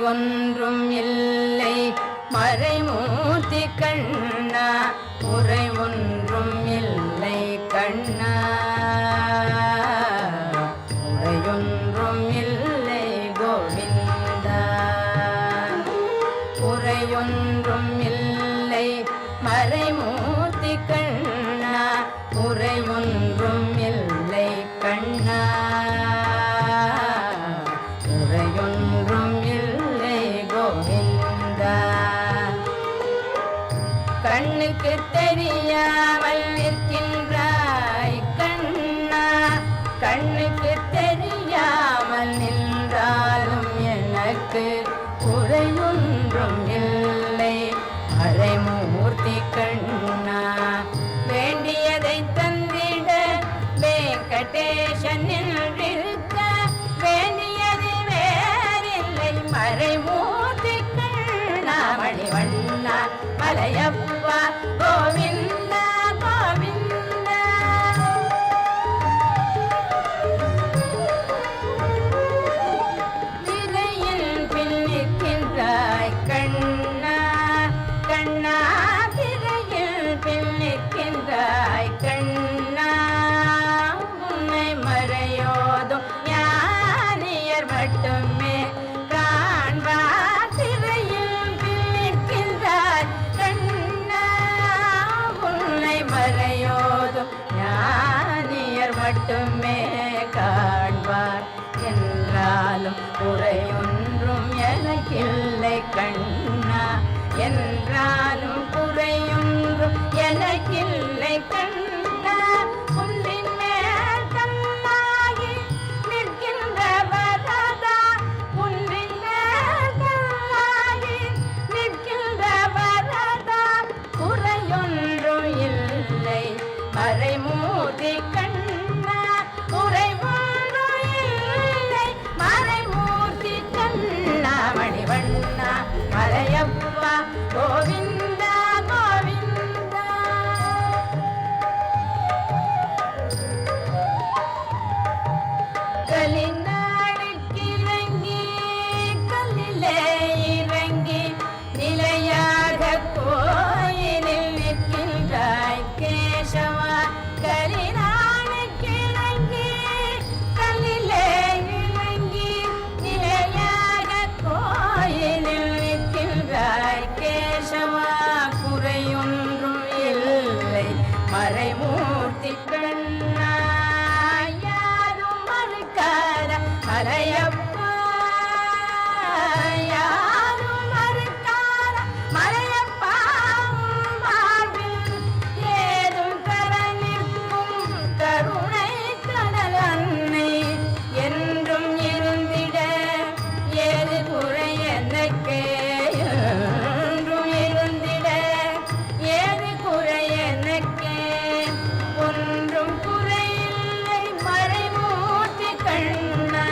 ஒன்றும் இல்லை மறைமூர்த்தி கண்ணா குறை ஒன்றும் இல்லை கண்ணா குறையொன்றும் இல்லை கோவிந்தா குறையொன்றும் இல்லை மறைமூர்த்தி கண்ணா குறை ஒன்றும் இல்லை கண்ணா குறையொன்றும் இல்லை கோவிந்தா கண்ணுக்கு தெரியாமல் நிற்கின்றாய் கண்ணா கண்ணுக்கு தெரியாமல் நின்றாலும் எனக்கு குறையொன்றும் இல்லை மறைமூர்த்தி கண்ணா வேண்டியதை தந்திட வெங்கடேசன் நின்றிருக்க வேண்டியது வேறில்லை மறைமூர்த்தி கண்ணா மணிவண்ணா மலையப்பா கோவிந்தா கோவிந்தா திரையில் பின்னிக்கின்றாய் கண்ணா கண்ணா திரையில் பின்னிக்கின்றாய் கண்ணா உன்னை மறையோதும் ஞானியர் மட்டுமே காண்பார் திரையில் பின்னிக்கின்றாய் கண்ணா உன்னை மறையோதும் ஞானியர் மட்டுமே காண்பார் என்றாலும் குறையொன்றும் எனக்கில்லை கண்ணா என்றாலும் குறையொன்றும் எனக்கில்லை கண்ணா குன்றின் மேல் கண்ணாகி நிற்கின்ற வரதா குன்றின் மேல் கண்ணாகி நிற்கின்ற வரதா குறையொன்றும் இல்லை மறைமூர்த்தி கண்ணா குறை ஒன்றும் இல்லை மறைமூர்த்தி கண்ணா மணிவண்ணா மலையப்பா கோவிந்தா கோவிந்தா கலிநாளுக்கு இறங்கி கல்லிலே இறங்கி நிலையாக கோயிலில் நிற்கின்றாய் கேசவா கலிநாளுக்கு இறங்கி கல்லிலே இறங்கி நிலையாக கோயிலில் நிற்கின்றாய் கேசவா குறையொன்றும் இல்லை மறைமூர்த்தி கண்ணா யாரும் மறுக்காத மலையப்பா யாரும் மறுக்காத மலையப்பா வாழ்வில் ஏதும் தர நிற்கும் கருணை கடல் அன்னை என்றும் இருந்திட ஏது குறை எனக்கு என்றும் இருந்திட ஏது குறை எனக்கு ஒன்றும் குறையில்லை மறைமூர்த்தி கண்ணா